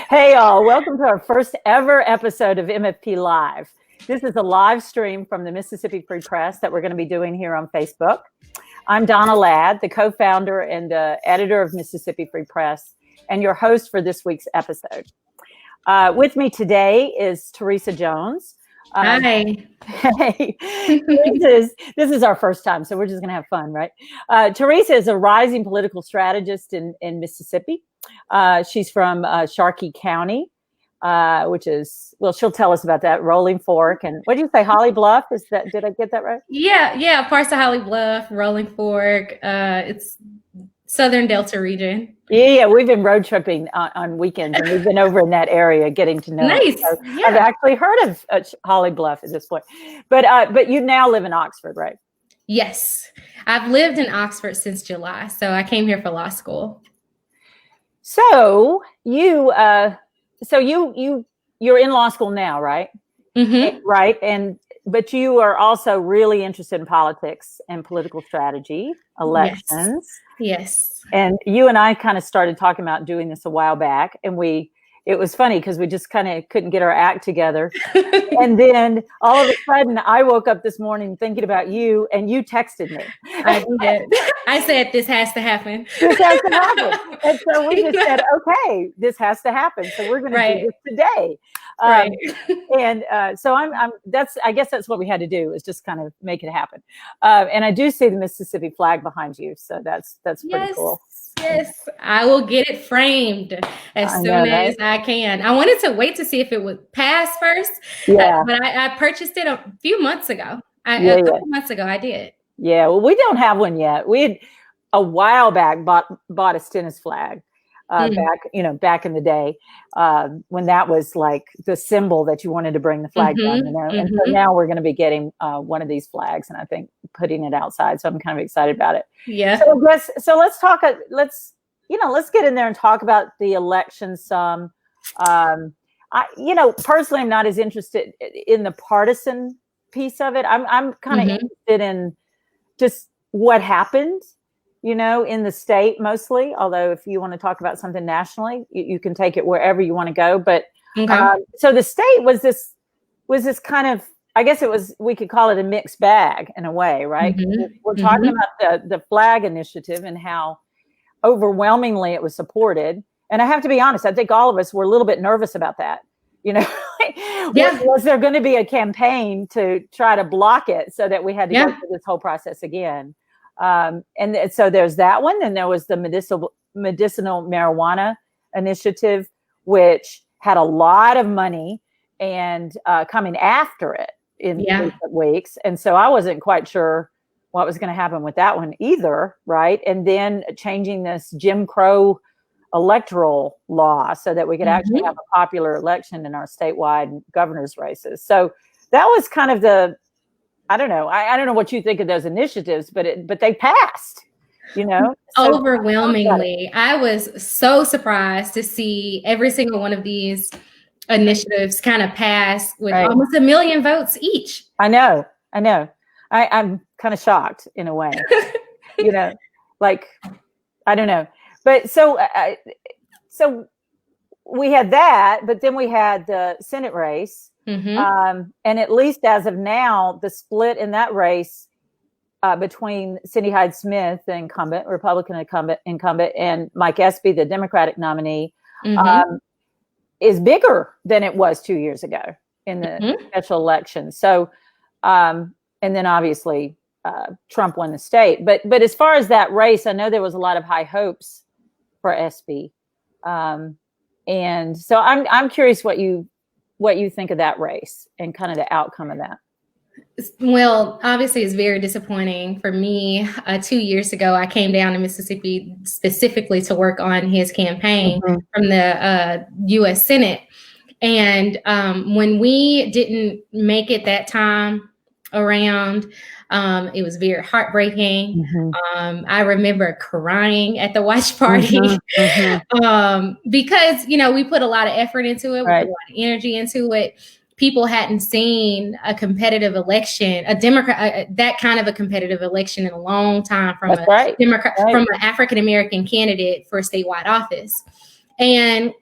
Hey, all. Welcome to our first ever episode of MFP Live. This is a live stream from the Mississippi Free Press that we're going to be doing here on Facebook. I'm Donna Ladd, the co-founder and editor of Mississippi Free Press, and your host for this week's episode. With me today is Teresa Jones. Hi. Hey, this is our first time, so we're just going to have fun, right? Teresa is a rising political strategist in Mississippi. She's from Sharkey County, which is, well, she'll tell us about that, Rolling Fork. And what did you say, Holly Bluff? Did I get that right? Yeah, parts of Holly Bluff, Rolling Fork. It's Southern Delta region. Yeah, we've been road tripping on weekends, and we've been over in that area getting to know. Nice. So yeah. I've actually heard of Holly Bluff at this point, but you now live in Oxford, right? Yes, I've lived in Oxford since July, so I came here for law school. So you're in law school now, right? Mm-hmm. Right, but you are also really interested in politics and political strategy, elections. Yes. And you and I kind of started talking about doing this a while back, and it was funny because we just kind of couldn't get our act together. And then all of a sudden I woke up this morning thinking about you, and you texted me. I did. I said, this has to happen. This has to happen. And so we just said, okay, this has to happen. So we're going to do this today. Right. And so I guess that's what we had to do, is just kind of make it happen. And I do see the Mississippi flag behind you. So that's pretty cool. Yes, I will get it framed as soon as I can. I wanted to wait to see if it would pass first. Yeah. But I purchased it a few months ago. A couple months ago, I did. Yeah. Well, we don't have one yet. We had a while back bought a Stennis flag back in the day when that was like the symbol that you wanted to bring the flag down, And so now we're going to be getting one of these flags, and I think putting it outside. So I'm kind of excited about it. Yeah. So let's talk. Let's get in there and talk about the election some. Personally, I'm not as interested in the partisan piece of it. I'm kind of interested in just what happened, in the state mostly. Although if you want to talk about something nationally, you can take it wherever you want to go. But so the state was this kind of, I guess we could call it a mixed bag in a way, right? We're talking about the flag initiative and how overwhelmingly it was supported. And I have to be honest, I think all of us were a little bit nervous about that. Was there going to be a campaign to try to block it so that we had to go through this whole process again? And so there's that one. And there was the medicinal marijuana initiative, which had a lot of money and coming after it in recent weeks. And so I wasn't quite sure what was going to happen with that one either. Right. And then changing this Jim Crow electoral law so that we could actually have a popular election in our statewide governor's races. So that was kind of I don't know. I don't know what you think of those initiatives, but they passed, So, overwhelmingly. I was so surprised to see every single one of these initiatives kind of pass with almost 1 million votes each. I know. I'm kind of shocked in a way, I don't know. But so we had that, but then we had the Senate race. And at least as of now, the split in that race between Cindy Hyde-Smith, the Republican incumbent, and Mike Espy, the Democratic nominee, is bigger than it was 2 years ago in the special election. So, and then obviously Trump won the state. But as far as that race, I know there was a lot of high hopes for Espy, and so I'm curious what you think of that race and kind of the outcome of that. Well, obviously, it's very disappointing for me. 2 years ago, I came down to Mississippi specifically to work on his campaign from the U.S. Senate. And when we didn't make it that time around, it was very heartbreaking. I remember crying at the watch party because, we put a lot of effort into it. We put a lot of energy into it. People hadn't seen a competitive election, that kind of a competitive election in a long time from from an African-American candidate for a statewide office. And,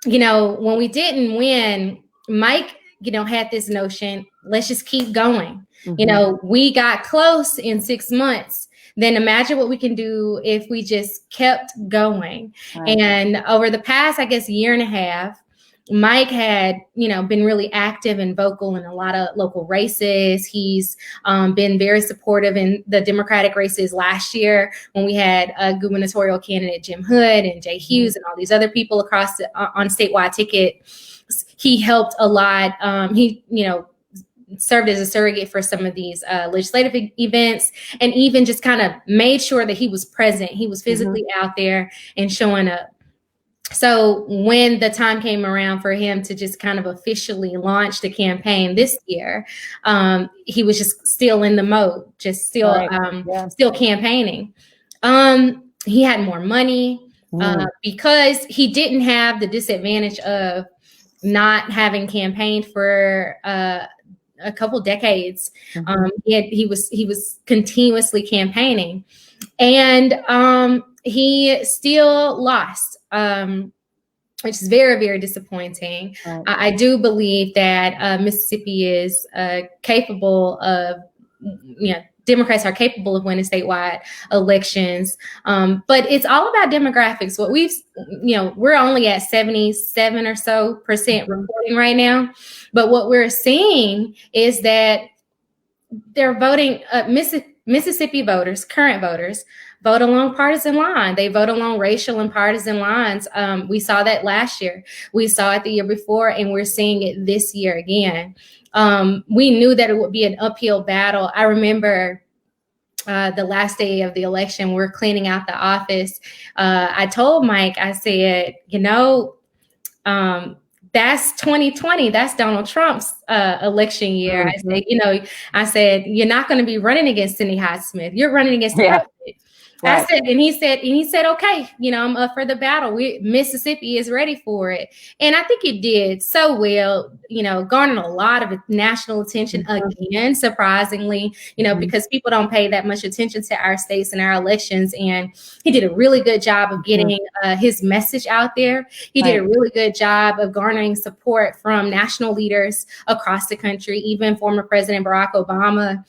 when we didn't win, Mike, had this notion, let's just keep going. We got close in 6 months. Then imagine what we can do if we just kept going. Right. And over the past, I guess, year and a half, Mike had, been really active and vocal in a lot of local races. He's been very supportive in the Democratic races last year when we had a gubernatorial candidate, Jim Hood and Jay Hughes and all these other people across on statewide ticket. He helped a lot. He, served as a surrogate for some of these legislative events, and even just kind of made sure that he was present. He was physically out there and showing up. So when the time came around for him to just kind of officially launch the campaign this year, he was just still in the mode, just still still campaigning. He had more money because he didn't have the disadvantage of not having campaigned for a couple decades. He was continuously campaigning, and he still lost. Which is very, very disappointing. Right. I do believe that Mississippi is capable of, Democrats are capable of winning statewide elections. But it's all about demographics. What we're only at 77 or so percent reporting right now. But what we're seeing is that they're voting, Mississippi voters, current voters, vote along partisan line. They vote along racial and partisan lines. We saw that last year. We saw it the year before, and we're seeing it this year again. We knew that it would be an uphill battle. I remember the last day of the election, we're cleaning out the office. I told Mike, I said, that's 2020. That's Donald Trump's election year. I said, you're not going to be running against Cindy Hyde-Smith. You're running against the president. Right. I said, and he said, okay, I'm up for the battle. Mississippi is ready for it. And I think it did so well, garnered a lot of national attention again, surprisingly, because people don't pay that much attention to our states and our elections. And he did a really good job of getting his message out there. He did a really good job of garnering support from national leaders across the country, even former President Barack Obama.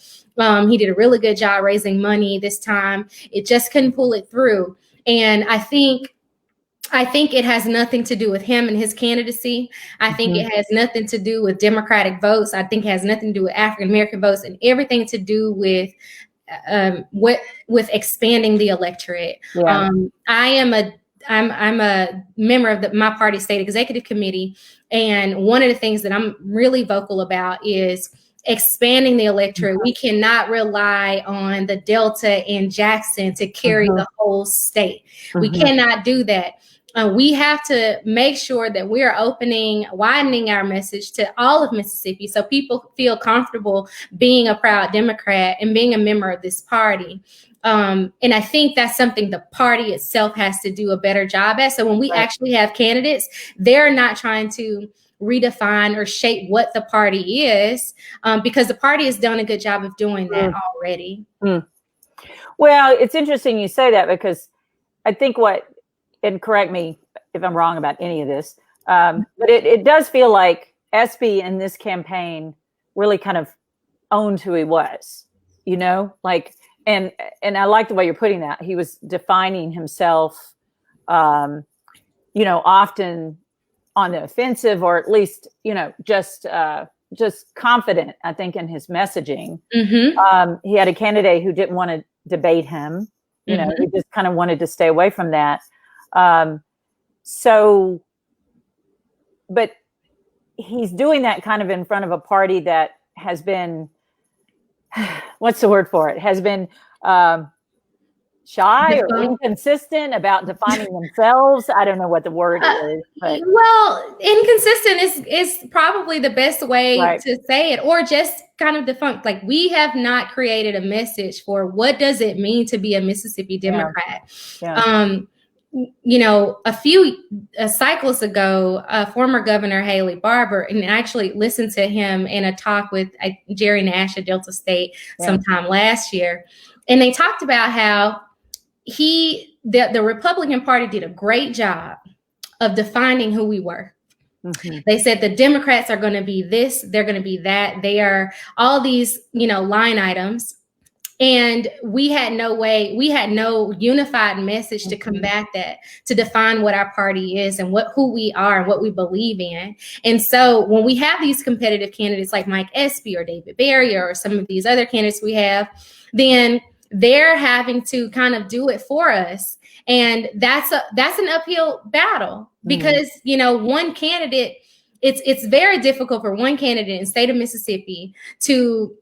He did a really good job raising money this time. It just couldn't pull it through. And I think it has nothing to do with him and his candidacy. I think it has nothing to do with Democratic votes. I think it has nothing to do with African-American votes, and everything to do with expanding the electorate. Yeah. I'm a member of my party state executive committee. And one of the things that I'm really vocal about is expanding the electorate. We cannot rely on the Delta and Jackson to carry the whole state. We cannot do that. We have to make sure that we are widening our message to all of Mississippi so people feel comfortable being a proud Democrat and being a member of this party. And I think that's something the party itself has to do a better job at. So when we actually have candidates, they're not trying to redefine or shape what the party is, because the party has done a good job of doing that already. Well, it's interesting you say that, because I think and correct me if I'm wrong about any of this, but it does feel like SB in this campaign really kind of owned who he was, and I like the way you're putting that. He was defining himself, often on the offensive, or at least, just confident, I think, in his messaging. He had a candidate who didn't want to debate him. He just kind of wanted to stay away from that. But he's doing that kind of in front of a party that has been, what's the word for it? Has been shy or inconsistent about defining themselves. I don't know what the word is. But. Well, inconsistent is probably the best way to say it, or just kind of defunct. Like, we have not created a message for what does it mean to be a Mississippi Democrat. A few cycles ago, former Governor Haley Barbour, and I actually listened to him in a talk with Jerry Nash at Delta State sometime last year. And they talked about how the Republican Party did a great job of defining who we were. Mm-hmm. They said the Democrats are going to be this, they're going to be that. They are all these, line items. And we had no unified message to combat that, to define what our party is and who we are and what we believe in. And so when we have these competitive candidates like Mike Espy or David Berry or some of these other candidates we have, then they're having to kind of do it for us. And that's an uphill battle because, one candidate, it's very difficult for one candidate in the state of Mississippi to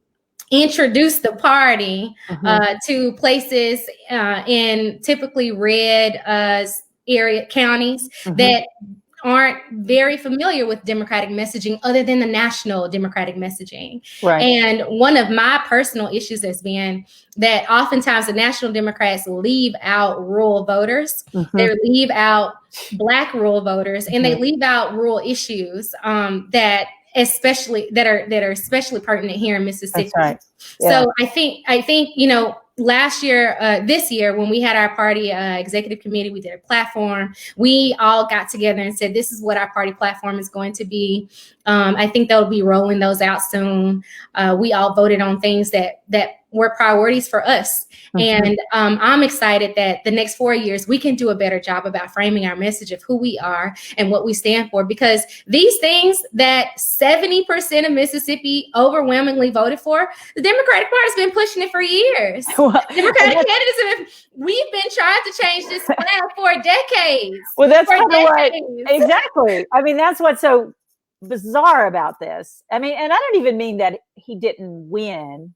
introduce the party to places in typically red area counties that aren't very familiar with Democratic messaging other than the national Democratic messaging. Right. And one of my personal issues has been that oftentimes the national Democrats leave out rural voters. They leave out Black rural voters, and they leave out rural issues that are especially pertinent here in Mississippi. That's right. Yeah. So I think this year when we had our party executive committee, we did a platform. We all got together and said, this is what our party platform is going to be. I think they'll be rolling those out soon. We all voted on things that were priorities for us. And I'm excited that the next 4 years, we can do a better job about framing our message of who we are and what we stand for, because these things that 70% of Mississippi overwhelmingly voted for, the Democratic Party has been pushing it for years. Democratic candidates we've been trying to change this flag for decades. Well, that's kind of right. Exactly. I mean, that's what's so bizarre about this. I mean, and I don't even mean that he didn't win,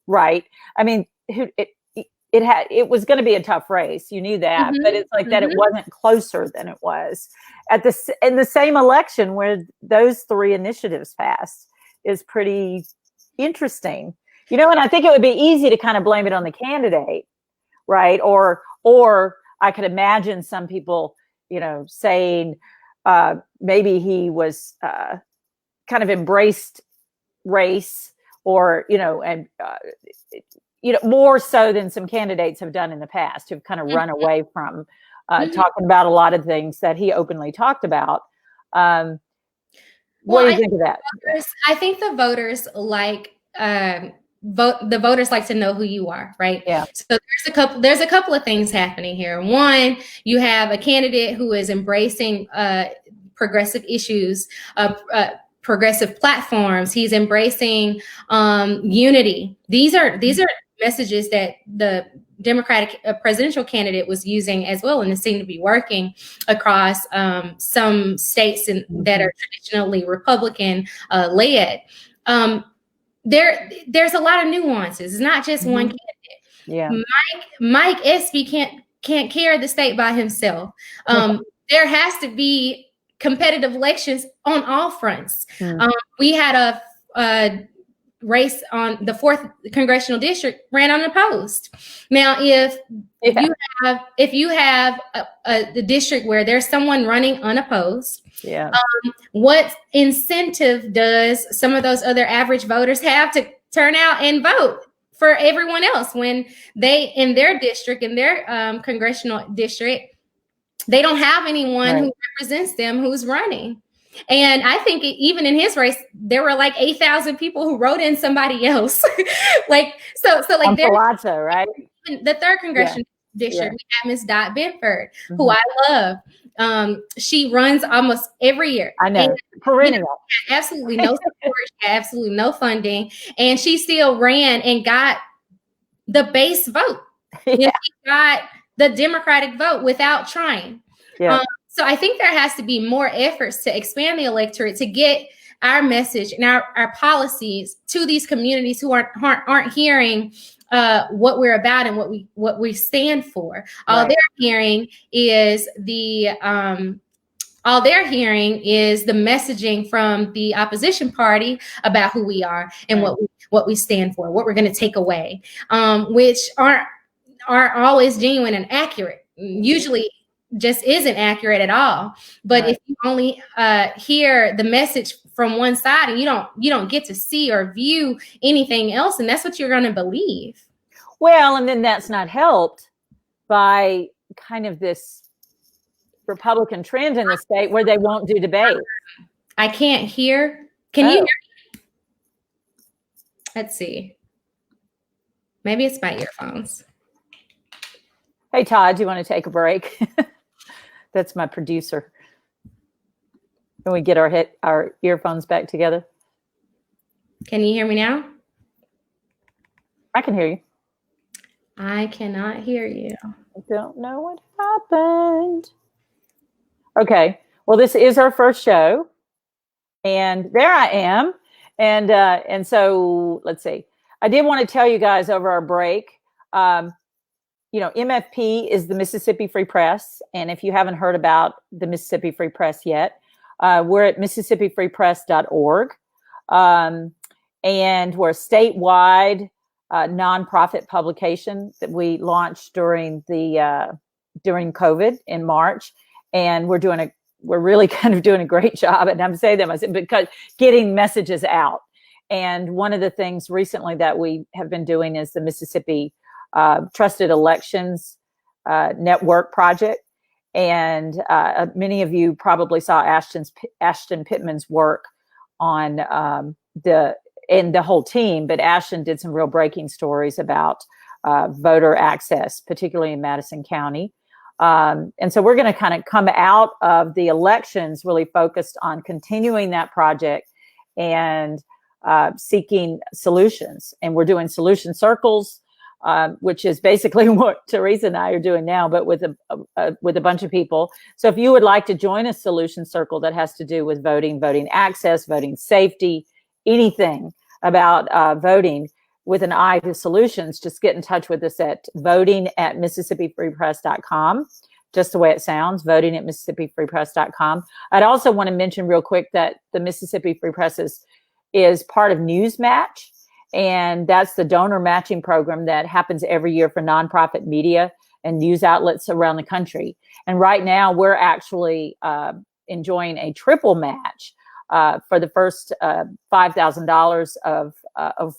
right? I mean, it was going to be a tough race. You knew that, but it's like that it wasn't closer than it was in the same election where those three initiatives passed is pretty interesting. And I think it would be easy to kind of blame it on the candidate, right? Or I could imagine some people, saying maybe he was kind of embraced race, or more so than some candidates have done in the past, who've kind of run away from talking about a lot of things that he openly talked about. What do you think of that? I think the voters like the voters like to know who you are, right? Yeah. So there's a couple of things happening here. One, you have a candidate who is embracing progressive issues, progressive platforms. He's embracing unity. These are messages that the Democratic presidential candidate was using as well, and it seemed to be working across some states that are traditionally Republican led. There's a lot of nuances. It's not just one candidate. Yeah. Mike Espy can't carry the state by himself. There has to be competitive elections on all fronts. We had a race on the 4th congressional district ran unopposed. Now, if you have a district where there's someone running unopposed, what incentive does some of those other average voters have to turn out and vote for everyone else when they, in their district, in their congressional district, they don't have anyone who represents them who's running? And I think even in his race, there were like 8,000 people who wrote in somebody else. So there's Palazzo, right? The 3rd congressional district, we have Ms. Dot Benford, who I love. She runs almost every year. I know, perennial. Absolutely no support, absolutely no funding, and she still ran and got the base vote. She got the Democratic vote without trying. So I think there has to be more efforts to expand the electorate to get our message and our policies to these communities who aren't hearing what we're about and what we stand for. All they're hearing is the messaging from the opposition party about who we are and what we stand for, what we're going to take away, which aren't always genuine and accurate. Usually just isn't accurate at all. But if you only hear the message from one side and you don't get to see or view anything else, and that's what you're going to believe. Well, and then that's not helped by kind of this Republican trend in the state where they won't do debate. I can't hear. Can you hear me? Let's see. Maybe it's my earphones. Hey, Todd, do you want to take a break? That's my producer. Can we get our earphones back together? Can you hear me now? I can hear you. I cannot hear you. I don't know what happened. Okay. Well, this is our first show. And there I am. And so let's see. I did want to tell you guys over our break, MFP is the Mississippi Free Press. And if you haven't heard about the Mississippi Free Press yet, we're at MississippiFreePress.org. And we're a statewide nonprofit publication that we launched during COVID in March. And we're really kind of doing a great job. And I'm saying that because getting messages out. And one of the things recently that we have been doing is the Mississippi Trusted Elections Network Project. And many of you probably saw Ashton Pittman's work on the whole team, but Ashton did some real breaking stories about voter access, particularly in Madison County. And so we're going to kind of come out of the elections really focused on continuing that project and seeking solutions. And we're doing solution circles, which is basically what Teresa and I are doing now, but with a bunch of people. So if you would like to join a solution circle that has to do with voting access, voting safety, anything about voting with an eye to solutions, just get in touch with us at voting@MississippiFreePress.com. Just the way it sounds, voting@MississippiFreePress.com. I'd also want to mention real quick that the Mississippi Free Press is part of Newsmatch. And that's the donor matching program that happens every year for nonprofit media and news outlets around the country. And right now we're actually enjoying a triple match for the first $5,000 of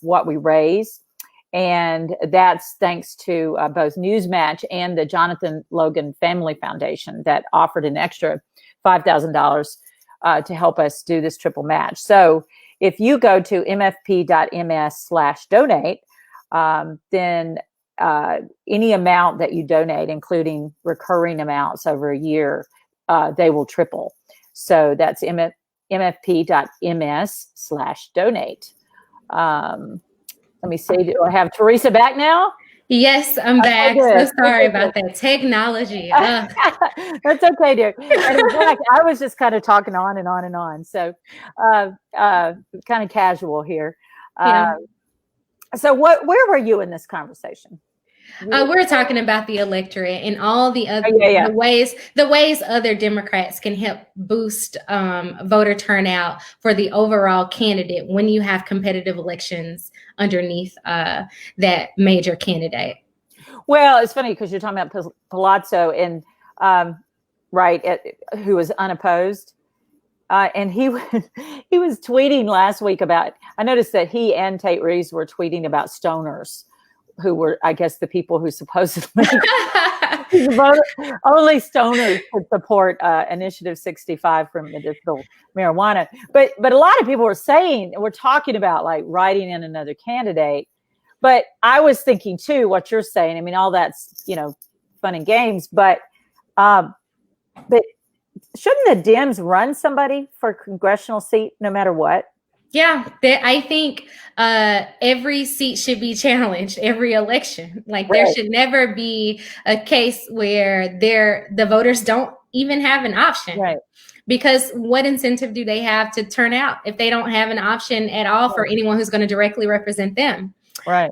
what we raise. And that's thanks to both Newsmatch and the Jonathan Logan Family Foundation that offered an extra $5,000 to help us do this triple match. So if you go to mfp.ms/donate, then any amount that you donate, including recurring amounts over a year, they will triple. So that's mfp.ms/donate. Let me see, do I have Teresa back now? Yes, I'm back. So sorry about that technology. That's okay, dear. And in fact, I was just kind of talking on and on and on. So kind of casual here. So where were you in this conversation? We're talking about the electorate and all the other the ways other Democrats can help boost voter turnout for the overall candidate when you have competitive elections underneath that major candidate. Well, it's funny because you're talking about Palazzo and who was unopposed. And he was tweeting last week about, I noticed that he and Tate Reeves were tweeting about stoners, who were, I guess, the people who supposedly only stoners could support Initiative 65 for medicinal marijuana. But a lot of people were talking about like writing in another candidate. But I was thinking too, what you're saying. I mean, all that's, fun and games, but shouldn't the Dems run somebody for a congressional seat no matter what? Yeah, I think every seat should be challenged every election. Like there should never be a case where the voters don't even have an option. Right. Because what incentive do they have to turn out if they don't have an option at all for anyone who's going to directly represent them? Right.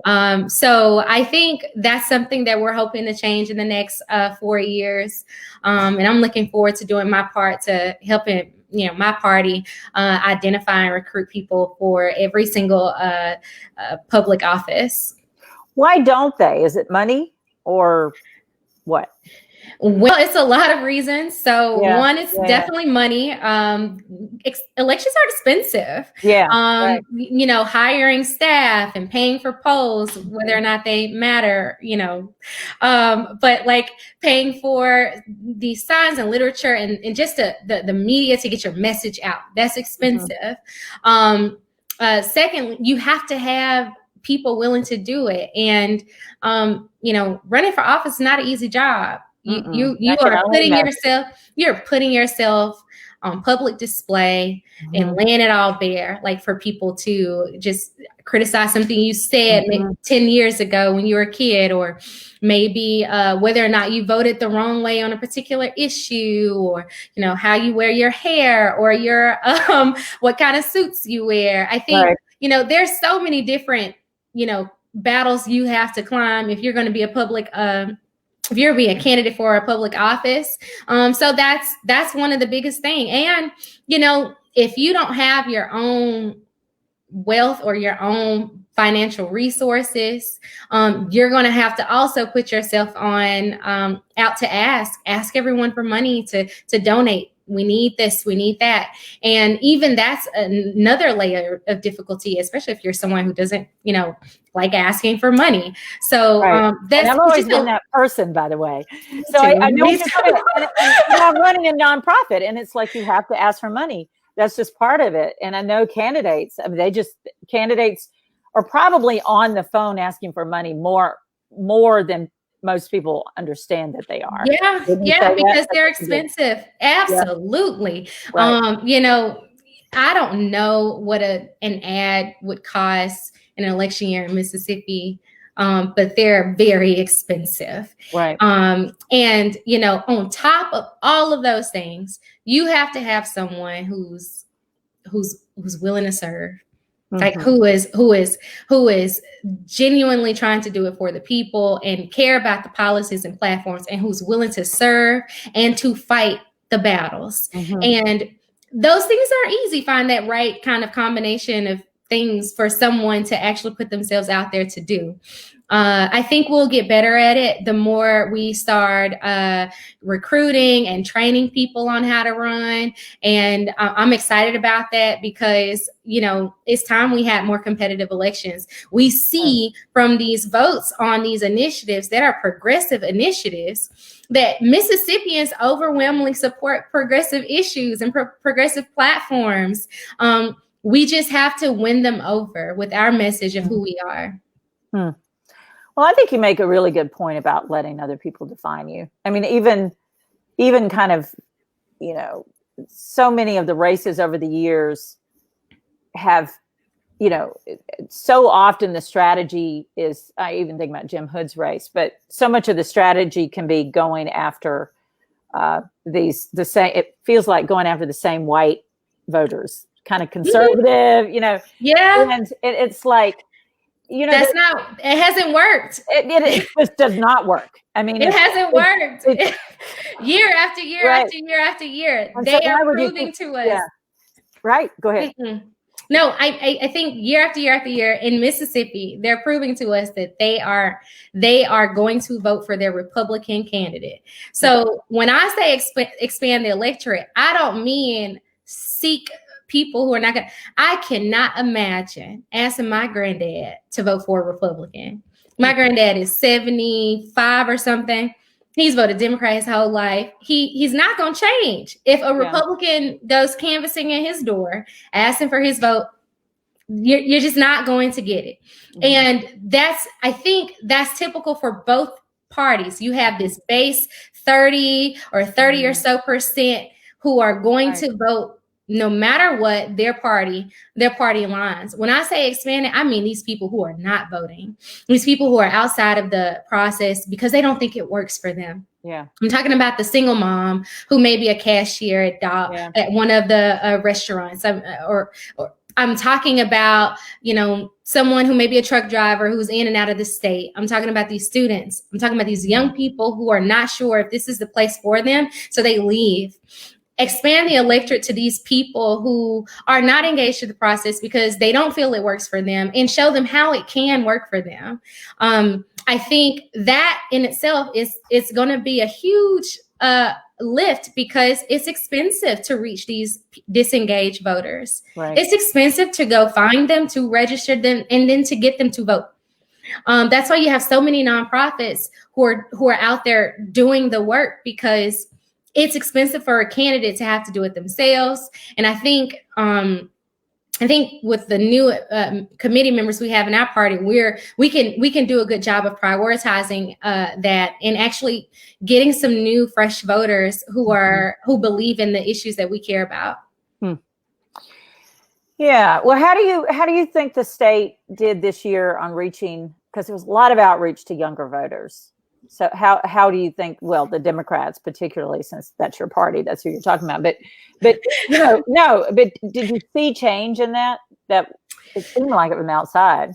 So I think that's something that we're hoping to change in the next 4 years. And I'm looking forward to doing my part to helping my party identify and recruit people for every single public office. Why don't they? Is it money or What? Well, it's a lot of reasons. So one is definitely money. Elections are expensive. Right. You know, hiring staff and paying for polls, whether or not they matter, you know, but like paying for these signs and literature and just the media to get your message out. That's expensive. Secondly, you have to have people willing to do it. And, you know, running for office is not an easy job. You are putting yourself on public display and laying it all bare, like for people to just criticize something you said maybe 10 years ago when you were a kid, or maybe whether or not you voted the wrong way on a particular issue, or, you know, how you wear your hair, or your what kind of suits you wear. I think, you know, there's so many different, you know, battles you have to climb if you're going to be a public if you're being a candidate for a public office. So that's one of the biggest thing. And, you know, if you don't have your own wealth or your own financial resources, you're going to have to also put yourself on out to ask everyone for money to donate. We need this, we need that. And even that's another layer of difficulty, especially if you're someone who doesn't, you know, like asking for money. So that's I've always been that person, by the way. So I know what you're talking about. And I'm running a nonprofit, and it's like you have to ask for money. That's just part of it. And I know candidates, I mean, candidates are probably on the phone asking for money more than most people understand that they are. Yeah, because they're expensive. Absolutely. You know, I don't know what an ad would cost in an election year in Mississippi, but they're very expensive. Right. And, you know, on top of all of those things, you have to have someone who's willing to serve. Like who is genuinely trying to do it for the people and care about the policies and platforms, and who's willing to serve and to fight the battles. And those things aren't easy. Find that right kind of combination of things for someone to actually put themselves out there to do. I think we'll get better at it the more we start recruiting and training people on how to run. And I'm excited about that because, you know, it's time we had more competitive elections. We see from these votes on these initiatives that are progressive initiatives that Mississippians overwhelmingly support progressive issues and progressive platforms. We just have to win them over with our message of who we are. Well, I think you make a really good point about letting other people define you. I mean, even kind of, you know, so many of the races over the years have, you know, so often the strategy is, I even think about Jim Hood's race, but so much of the strategy can be going after it feels like going after the same white voters, kind of conservative, you know. And it's like, you know, it hasn't worked. It just does not work. I mean, it hasn't worked. Year after year after year after year. And they are proving to us. Yeah. Right. Go ahead. No, I think year after year after year in Mississippi, they're proving to us that they are going to vote for their Republican candidate. So when I say expand the electorate, I don't mean seek people who are not going to. I cannot imagine asking my granddad to vote for a Republican. My granddad is 75 or something. He's voted Democrat his whole life. He's not going to change. If a Republican goes canvassing at his door, asking for his vote, you're just not going to get it. And I think that's typical for both parties. You have this base 30 or so percent who are going to vote no matter what their party lines. When I say expanding, I mean these people who are not voting, these people who are outside of the process because they don't think it works for them. I'm talking about the single mom who may be a cashier at one of the restaurants, or I'm talking about, you know, someone who may be a truck driver who's in and out of the state. I'm talking about these students. I'm talking about these young people who are not sure if this is the place for them, so they leave. Expand the electorate to these people who are not engaged in the process because they don't feel it works for them, and show them how it can work for them. I think that in itself is going to be a huge lift, because it's expensive to reach these disengaged voters. Right. It's expensive to go find them, to register them, and then to get them to vote. That's why you have so many nonprofits who are out there doing the work, because it's expensive for a candidate to have to do it themselves. And I think with the new committee members we have in our party, we can do a good job of prioritizing that, and actually getting some new, fresh voters who believe in the issues that we care about. Yeah. Well, how do you think the state did this year on reaching? Because there was a lot of outreach to younger voters. So how do you think? Well, the Democrats, particularly, since that's your party, that's who you're talking about. But no. But did you see change in that? That it seemed like it from outside.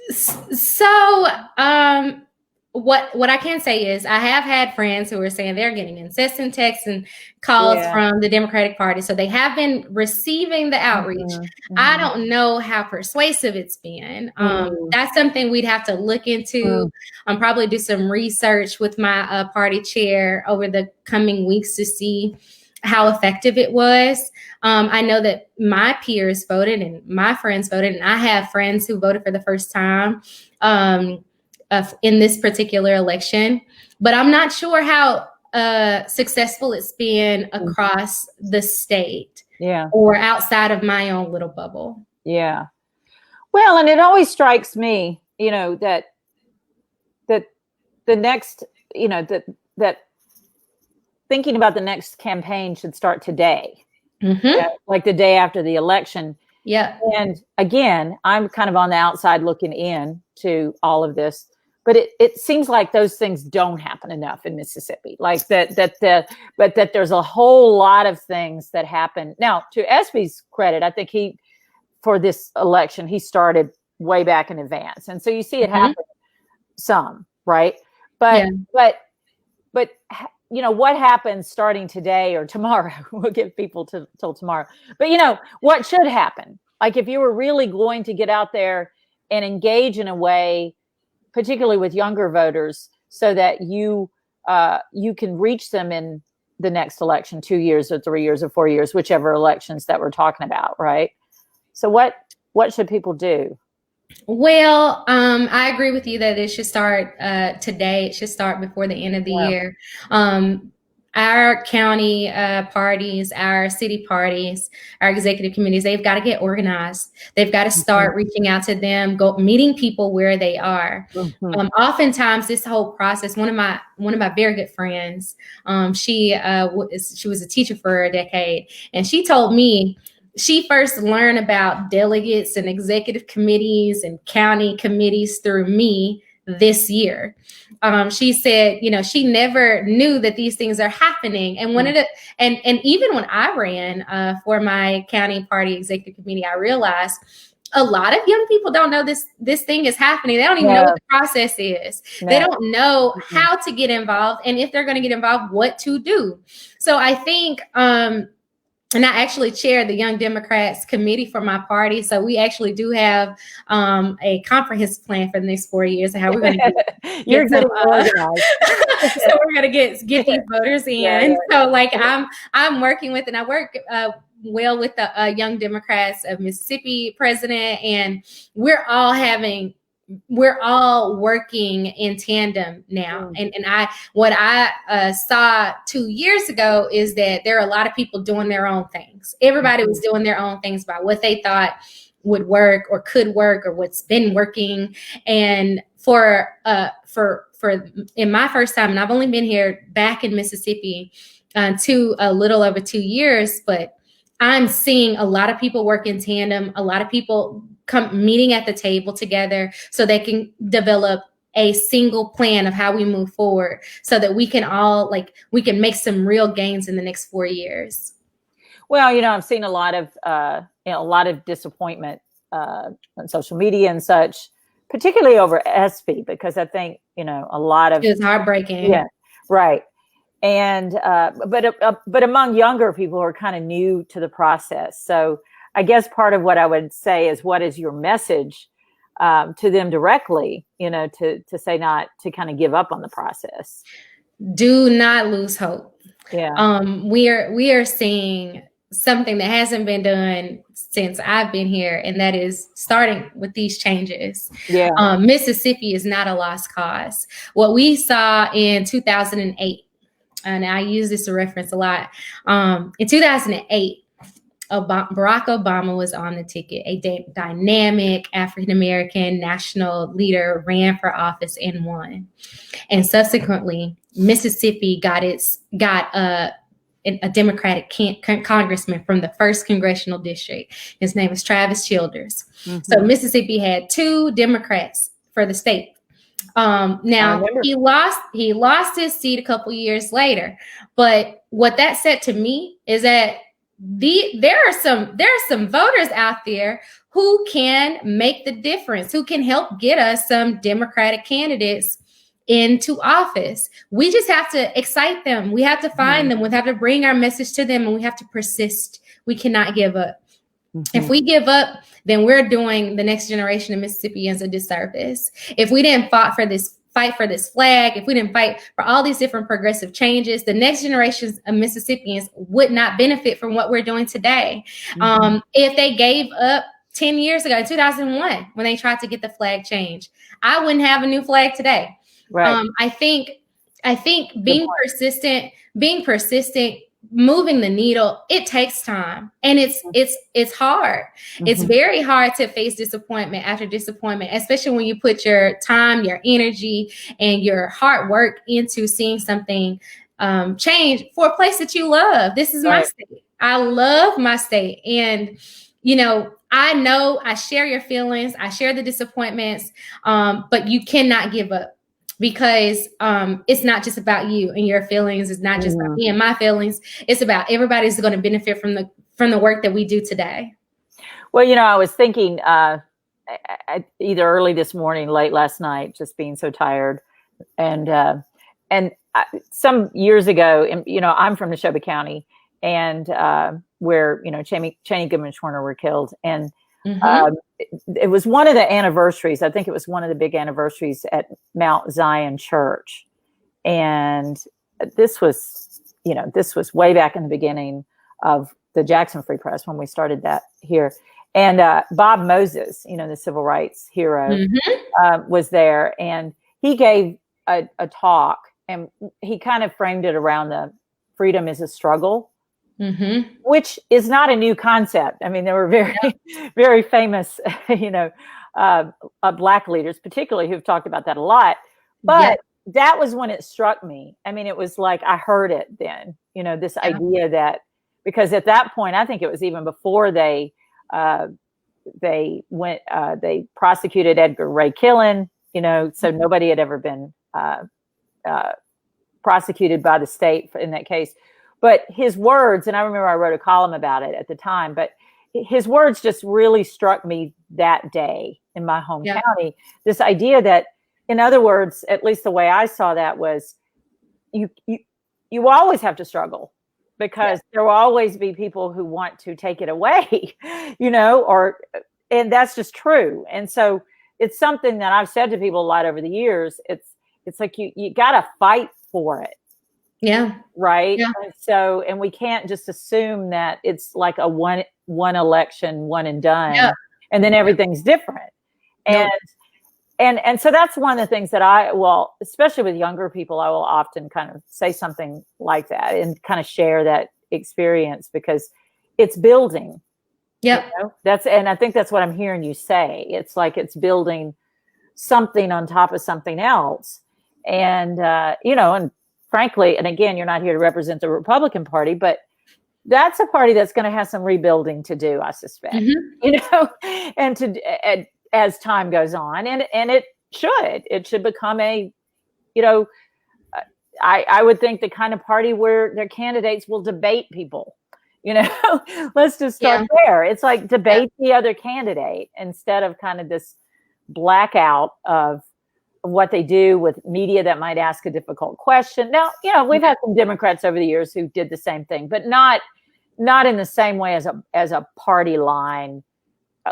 So what I can say is I have had friends who are saying they're getting incessant texts and calls from the Democratic Party. So they have been receiving the outreach. I don't know how persuasive it's been. That's something we'd have to look into. Probably do some research with my party chair over the coming weeks to see how effective it was. I know that my peers voted and my friends voted, and I have friends who voted for the first time in this particular election, but I'm not sure how successful it's been across the state or outside of my own little bubble. Yeah. Well, and it always strikes me, that the next, that thinking about the next campaign should start today, like the day after the election. Yeah. And again, I'm kind of on the outside looking in to all of this, but it seems like those things don't happen enough in Mississippi. Like but that there's a whole lot of things that happen. Now, to SB's credit, I think for this election, he started way back in advance. And so you see it happen some, right? But what happens starting today or tomorrow? We'll give people till tomorrow. But what should happen? Like if you were really going to get out there and engage in a way, particularly with younger voters, so that you can reach them in the next election, 2 years or 3 years or 4 years, whichever elections that we're talking about, right? So what should people do? Well, I agree with you that it should start today. It should start before the end of the year. Our county parties, our city parties, our executive committees, they've got to get organized. They've got to start reaching out to them, meeting people where they are. Oftentimes, this whole process. One of my very good friends, she was a teacher for a decade, and she told me she first learned about delegates and executive committees and county committees through me this year. She said, she never knew that these things are happening. And and even when I ran for my county party executive committee, I realized a lot of young people don't know this thing is happening. They don't even know what the process is. No. They don't know how to get involved, and if they're going to get involved, what to do. So I think, and I actually chair the Young Democrats committee for my party. So we actually do have a comprehensive plan for the next 4 years and how we're going to get some, so we're going to get these voters in. So like I'm working with, and I work well with the Young Democrats of Mississippi president, and we're all working in tandem now. And what I saw 2 years ago is that there are a lot of people doing their own things. Everybody was doing their own things about what they thought would work or could work or what's been working. And for in my first time, and I've only been here back in Mississippi to a little over 2 years, but I'm seeing a lot of people work in tandem, a lot of people meeting at the table together so they can develop a single plan of how we move forward so that we can all we can make some real gains in the next 4 years. Well, I've seen a lot of disappointment on social media and such, particularly over SB, because I think, a lot of it was heartbreaking. Yeah, right. And but among younger people who are kind of new to the process. So I guess part of what I would say is, what is your message to them directly, to say not to kind of give up on the process. Do not lose hope. Yeah. We are seeing something that hasn't been done since I've been here, and that is starting with these changes. Yeah. Mississippi is not a lost cause. What we saw in 2008, and I use this to reference a lot. In 2008, Barack Obama was on the ticket. A dynamic African-American national leader ran for office and won. And subsequently, Mississippi got a Democratic congressman from the 1st congressional district. His name is Travis Childers. Mm-hmm. So Mississippi had 2 Democrats for the state. Now he lost his seat a couple years later, but what that said to me is that there are some voters out there who can make the difference, who can help get us some Democratic candidates into office. We just have to excite them. We have to find them. We have to bring our message to them, and we have to persist. We cannot give up. Mm-hmm. If we give up, then we're doing the next generation of Mississippians a disservice. If we didn't fight for this flag, if we didn't fight for all these different progressive changes, the next generations of Mississippians would not benefit from what we're doing today. Mm-hmm. If they gave up 10 years ago, in 2001, when they tried to get the flag changed, I wouldn't have a new flag today. Right. I think being persistent, moving the needle, it takes time, and it's hard. Mm-hmm. It's very hard to face disappointment after disappointment, especially when you put your time, your energy, and your hard work into seeing something change for a place that you love. This is my state. I love my state, and I know I share your feelings. I share the disappointments, but you cannot give up. Because it's not just about you and your feelings. It's not just about me and my feelings. It's about everybody's going to benefit from the work that we do today. Well, I was thinking either early this morning, late last night, just being so tired, and some years ago, I'm from Neshoba County, and where Cheney, Goodman, Schwerner were killed, and it was one of the anniversaries. I think it was one of the big anniversaries at Mount Zion Church. And this was way back in the beginning of the Jackson Free Press when we started that here. And Bob Moses, the civil rights hero, was there. And he gave a talk, and he kind of framed it around the freedom is a struggle. Mm-hmm. Which is not a new concept. I mean, there were very famous, Black leaders, particularly, who've talked about that a lot. But that was when it struck me. I mean, it was like I heard it then. This idea that, because at that point, I think it was even before they prosecuted Edgar Ray Killen. So nobody had ever been prosecuted by the state in that case. But his words, and I remember I wrote a column about it at the time, but his words just really struck me that day in my home county. This idea that, in other words, at least the way I saw that was, you always have to struggle, because there will always be people who want to take it away, and that's just true. And so it's something that I've said to people a lot over the years. It's like you got to fight for it. Yeah. Right. Yeah. And we can't just assume that it's like a one election, one and done, and then everything's different. And so that's one of the things that especially with younger people, I will often kind of say something like that and kind of share that experience, because it's building. Yeah. And I think that's what I'm hearing you say. It's like it's building something on top of something else. And, and frankly, and again, you're not here to represent the Republican Party, but that's a party that's going to have some rebuilding to do, I suspect, and as time goes on, and it should become I would think the kind of party where their candidates will debate people, let's just start there. It's like debate the other candidate instead of kind of this blackout of what they do with media that might ask a difficult question. Now, we've had some Democrats over the years who did the same thing, but not in the same way as a party line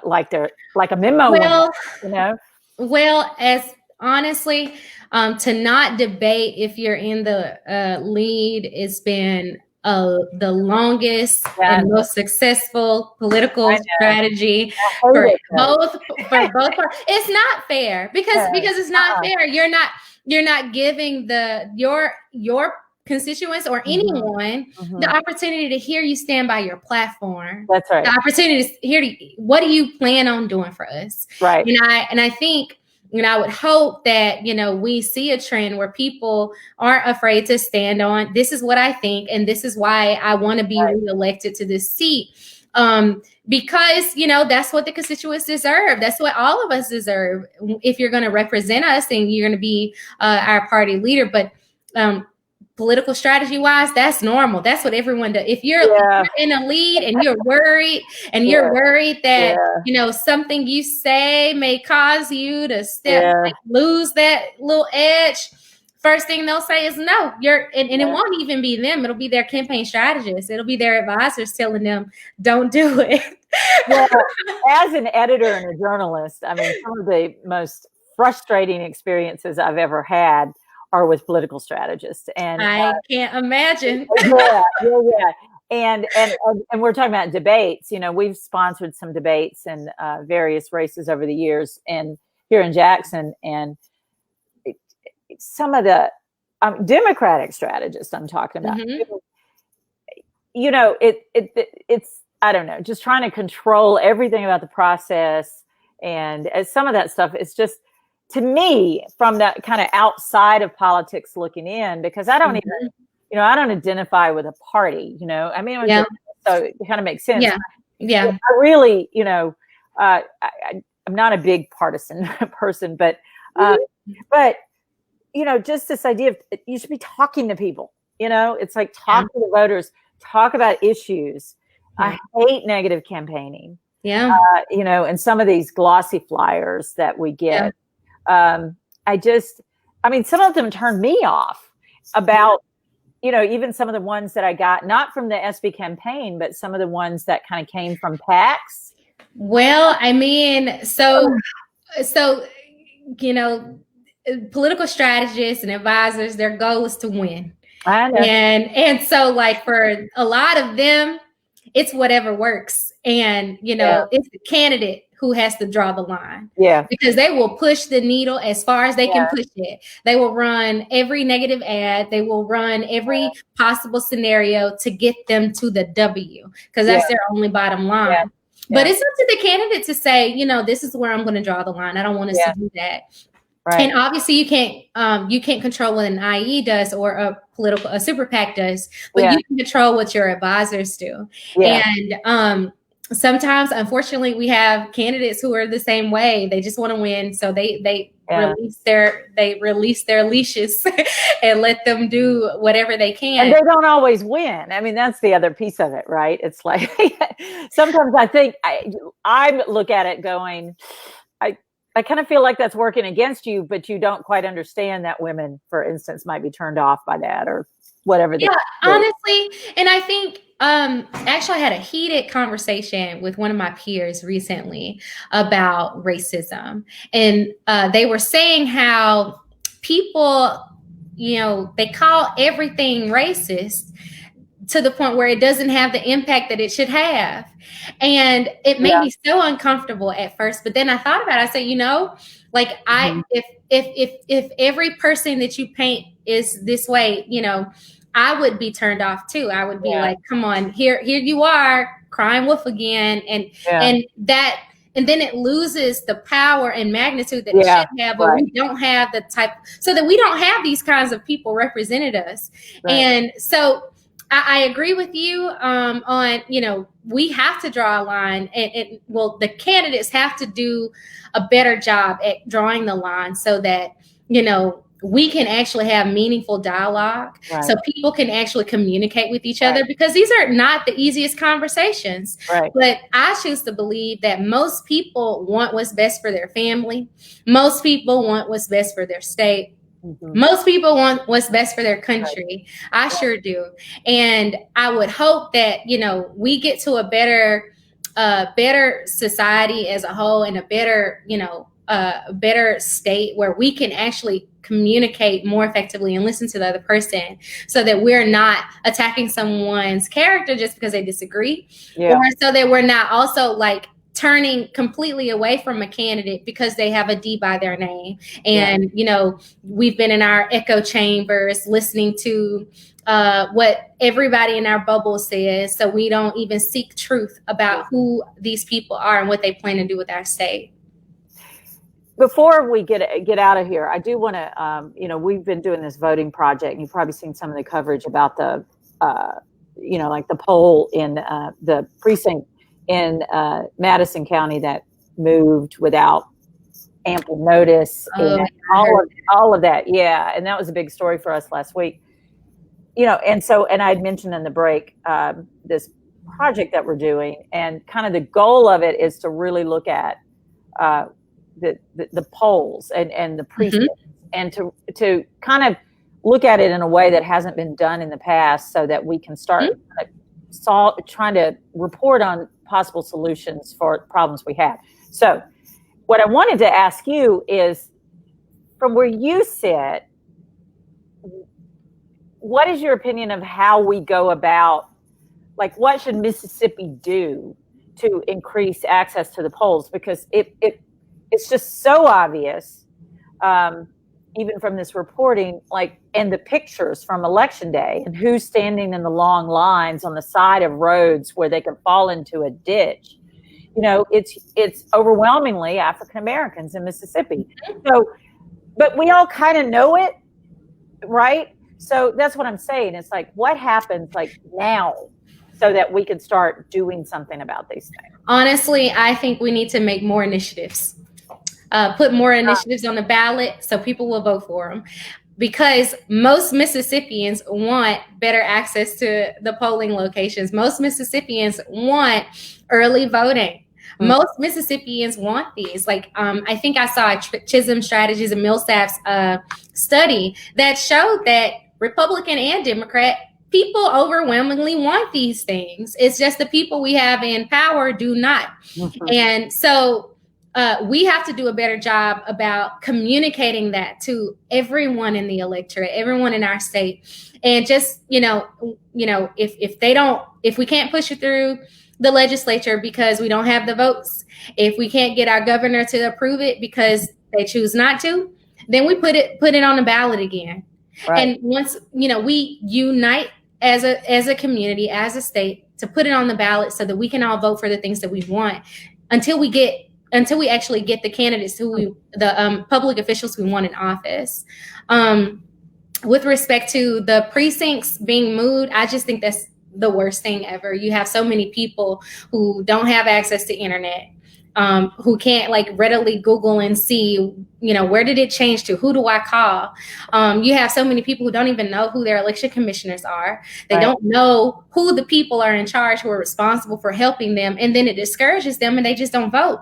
like a memo, Well, you know? Well, as honestly, to not debate if you're in the lead, it's been the longest and most successful political strategy for both parties. It's not fair because it's not fair. You're not giving your constituents or anyone the opportunity to hear you stand by your platform. That's right. The opportunity to hear what do you plan on doing for us. Right. And I think, I would hope that, we see a trend where people aren't afraid to stand on, this is what I think, and this is why I want to be reelected to this seat. Because, that's what the constituents deserve. That's what all of us deserve. If you're going to represent us and you're going to be our party leader. But political strategy wise, that's normal. That's what everyone does. If you're in a lead and you're worried that, something you say may cause you to lose that little edge, first thing they'll say is no, and it won't even be them. It'll be their campaign strategists. It'll be their advisors telling them, don't do it. Well, as an editor and a journalist, I mean, some of the most frustrating experiences I've ever had are with political strategists, and I can't imagine. And we're talking about debates. We've sponsored some debates in various races over the years, and here in Jackson, and some of the Democratic strategists I'm talking about. It's I don't know, just trying to control everything about the process, and as some of that stuff is just, to me, from the kind of outside of politics looking in, because I don't even, I don't identify with a party, I mean, so it kind of makes sense. Yeah. I really, I'm not a big partisan person, but just this idea of you should be talking to people, it's like talk to the voters, talk about issues. I hate negative campaigning. And some of these glossy flyers that we get. Some of them turned me off about, even some of the ones that I got, not from the SB campaign, but some of the ones that kind of came from PACs. Well, I mean, so, political strategists and advisors, their goal is to win. I know. And so like for a lot of them, it's whatever works. And, it's the candidate who has to draw the line. Because they will push the needle as far as they can push it. They will run every negative ad. They will run every possible scenario to get them to the W, because that's their only bottom line. But it's up to the candidate to say, this is where I'm going to draw the line. I don't want us to do that. Right. And obviously you can't control what an IE does or a super PAC does, but you can control what your advisors do. And sometimes, unfortunately, we have candidates who are the same way. They just want to win, so they release their leashes and let them do whatever they can. And they don't always win. I mean, that's the other piece of it, right? It's like sometimes I think I look at it going, I kind of feel like that's working against you, but you don't quite understand that women, for instance, might be turned off by that or whatever. Honestly, and I think actually I had a heated conversation with one of my peers recently about racism, and they were saying how people, they call everything racist to the point where it doesn't have the impact that it should have. And it made me so uncomfortable at first. But then I thought about it. I said, if every person that you paint is this way, I would be turned off too. I would be like, come on, here you are, crying wolf again. And then it loses the power and magnitude that it should have, but we don't have so that we don't have these kinds of people represented us. Right. And so I agree with you on, we have to draw a line, and the candidates have to do a better job at drawing the line so that, we can actually have meaningful dialogue, so people can actually communicate with each other, because these are not the easiest conversations. But I choose to believe that most people want what's best for their family. Most people want what's best for their state. Most people want what's best for their country. I sure do. And I would hope that, we get to a better better society as a whole, and a better, better state where we can actually communicate more effectively and listen to the other person, so that we're not attacking someone's character just because they disagree, or so that we're not also like turning completely away from a candidate because they have a D by their name. And, we've been in our echo chambers listening to what everybody in our bubble says, so we don't even seek truth about who these people are and what they plan to do with our state. Before we get out of here, I do want to, we've been doing this voting project, and you've probably seen some of the coverage about the, like the poll in the precinct in Madison County that moved without ample notice, and all of that. Yeah. And that was a big story for us last week, and I'd mentioned in the break, this project that we're doing, and kind of the goal of it is to really look at the polls and the precincts, and to kind of look at it in a way that hasn't been done in the past, so that we can start trying to report on possible solutions for problems we have. So what I wanted to ask you is, from where you sit, what is your opinion of how we go about, like, what should Mississippi do to increase access to the polls? Because it's just so obvious, even from this reporting, like, and the pictures from Election Day, and who's standing in the long lines on the side of roads where they can fall into a ditch. It's overwhelmingly African Americans in Mississippi. So, but we all kind of know it, right? So that's what I'm saying. It's like, what happens like now, so that we can start doing something about these things? Honestly, I think we need to make more initiatives. Put more initiatives on the ballot so people will vote for them, because most Mississippians want better access to the polling locations. Most Mississippians want early voting. Most Mississippians want these. Like, I think I saw a Chisholm Strategies and Millsap's study that showed that Republican and Democrat people overwhelmingly want these things. It's just the people we have in power do not. And so we have to do a better job about communicating that to everyone in the electorate, everyone in our state. And just, if we can't push it through the legislature because we don't have the votes, if we can't get our governor to approve it because they choose not to, then we put it on the ballot again. Right. And once, we unite as a community, as a state, to put it on the ballot so that we can all vote for the things that we want, until we actually get the candidates the public officials we want in office. With respect to the precincts being moved, I just think that's the worst thing ever. You have so many people who don't have access to internet, who can't like readily Google and see, where did it change to? Who do I call? You have so many people who don't even know who their election commissioners are. They don't know who the people are in charge who are responsible for helping them. And then it discourages them and they just don't vote.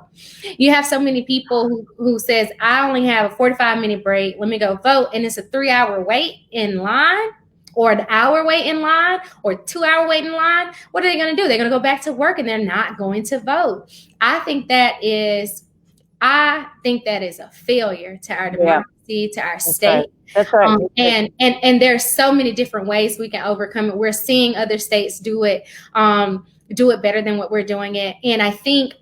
You have so many people who says, I only have a 45-minute break. Let me go vote. And it's a 3-hour wait in line, or an hour wait in line, or 2-hour wait in line. What are they going to do? They're going to go back to work and they're not going to vote. I think that is a failure to our democracy, to our state. That's right. And there's so many different ways we can overcome it. We're seeing other states do it better than what we're doing it. And I think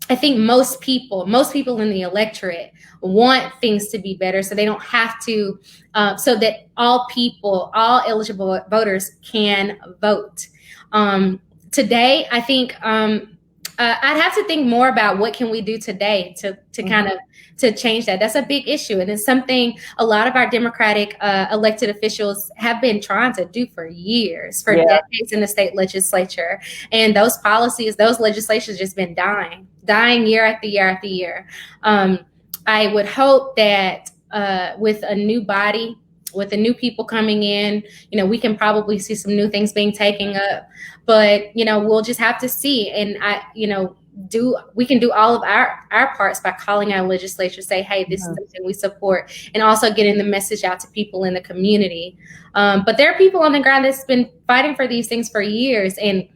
most people in the electorate want things to be better, so they don't have to, so that all eligible voters can vote. Today, I think I'd have to think more about what can we do today to kind of to change that. That's a big issue, and it's something a lot of our Democratic elected officials have been trying to do for years, for decades in the state legislature. And those policies, those legislations, just been dying year after year after year. I would hope that with a new body, with the new people coming in, we can probably see some new things being taken up. But we'll just have to see. And we can do all of our parts by calling our legislature, say, hey, this is something we support, and also getting the message out to people in the community. But there are people on the ground that's been fighting for these things for years, and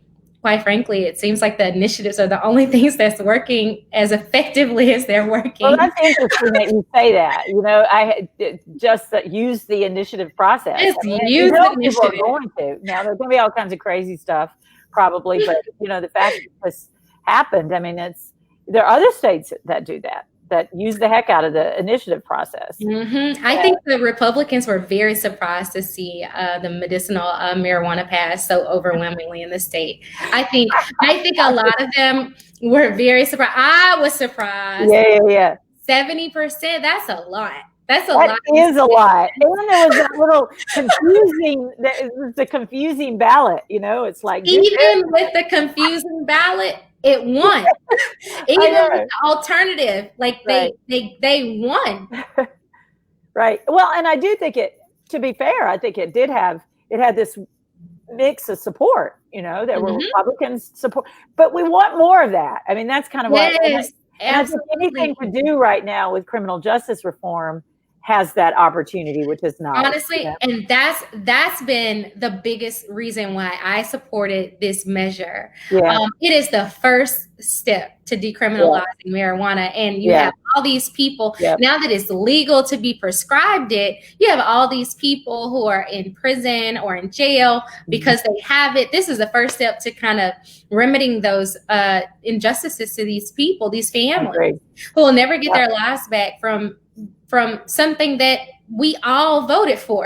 quite frankly, it seems like the initiatives are the only things that's working as effectively as they're working. Well, that's interesting that you say that. I just use the initiative process. Just use the initiative. People are going to. Now, there's going to be all kinds of crazy stuff, probably, but the fact that this happened, I mean, there are other states that do that use the heck out of the initiative process. Mm-hmm. I think the Republicans were very surprised to see the medicinal marijuana pass so overwhelmingly in the state. I think a lot of them were very surprised. I was surprised. Yeah. 70%, that's a lot. That is a lot. And there was a little confusing, it was the confusing ballot, it's like. Even with the confusing ballot, it won. Even with the alternative, they won. Right. Well, and I do think to be fair, I think it had this mix of support, there were Republicans support, but we want more of that. I mean, that's kind of what, and I think anything to do right now with criminal justice reform has that opportunity, which is not honestly, and that's been the biggest reason why I supported this measure. It is the first step to decriminalizing marijuana, and you have all these people now that it's legal to be prescribed it. You have all these people who are in prison or in jail because they have it. This is the first step to kind of remedying those injustices to these people, these families who will never get their lives back from something that we all voted for.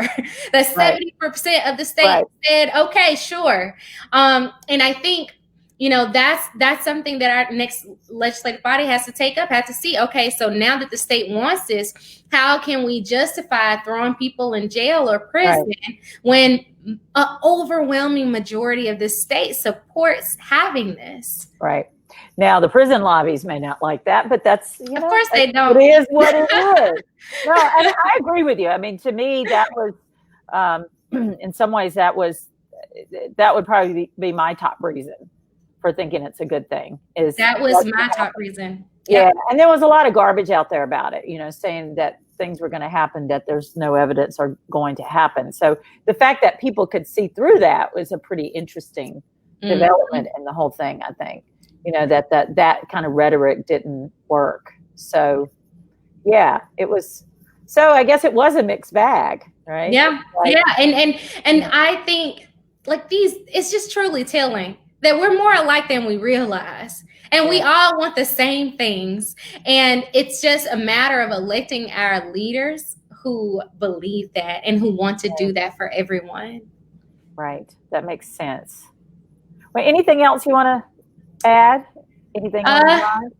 That 70% of the state said, okay, sure. And I think, that's something that our next legislative body has to take up, has to see, okay, so now that the state wants this, how can we justify throwing people in jail or prison when an overwhelming majority of the state supports having this? Right. Now, the prison lobbies may not like that, but that's, of course they don't. It is what it is. No, and I agree with you. I mean, to me, that was, in some ways, that would probably be my top reason for thinking it's a good thing. That was my top reason. Yeah. And there was a lot of garbage out there about it, saying that things were going to happen that there's no evidence are going to happen. So the fact that people could see through that was a pretty interesting development in the whole thing, I think. That kind of rhetoric didn't work. So, it was. So I guess it was a mixed bag, right? Yeah, and I think it's just truly telling that we're more alike than we realize, and we all want the same things, and it's just a matter of electing our leaders who believe that and who want to do that for everyone. Right. That makes sense. Well, anything else you want to add? Anything on your mind?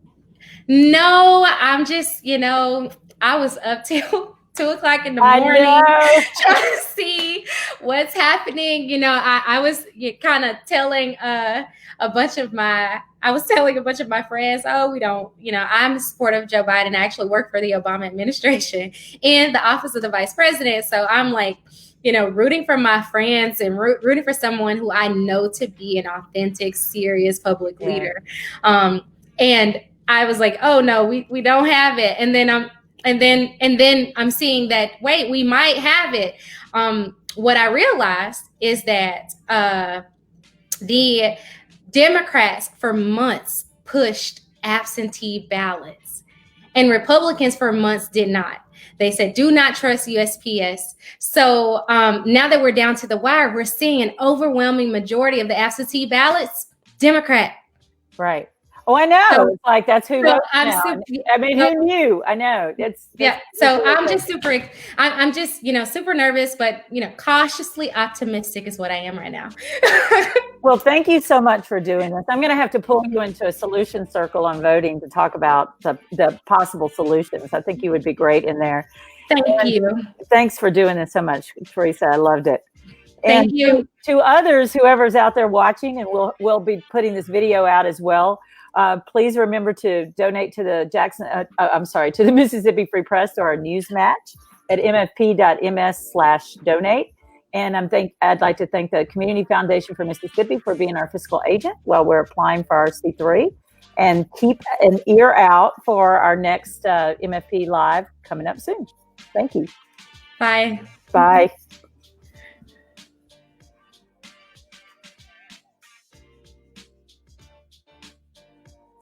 No, I'm just, I was up till 2:00 in the morning trying to see what's happening. I was kind of telling a bunch of my friends, we don't, I'm supportive of Joe Biden. I actually work for the Obama administration in the office of the vice president. So I'm like, rooting for my friends and rooting for someone who I know to be an authentic, serious public leader. And I was like, oh no, we don't have it. And then I'm seeing that, wait, we might have it. What I realized is that the Democrats for months pushed absentee ballots, and Republicans for months did not. They said, do not trust USPS. So now that we're down to the wire, we're seeing an overwhelming majority of the absentee ballots, Democrat. Right. Oh, I know. So, it's like that's who. So who knew? I know. So I'm just super nervous, but cautiously optimistic is what I am right now. Well, thank you so much for doing this. I'm going to have to pull you into a solution circle on voting to talk about the possible solutions. I think you would be great in there. Thank you. Thanks for doing this so much, Teresa. I loved it. Thank you. To others, whoever's out there watching, and we'll be putting this video out as well. Please remember to donate to the Mississippi Free Press or our news match at mfp.ms/donate. And I'd like to thank the Community Foundation for Mississippi for being our fiscal agent while we're applying for our C3. And keep an ear out for our next MFP Live coming up soon. Thank you. Bye. Bye.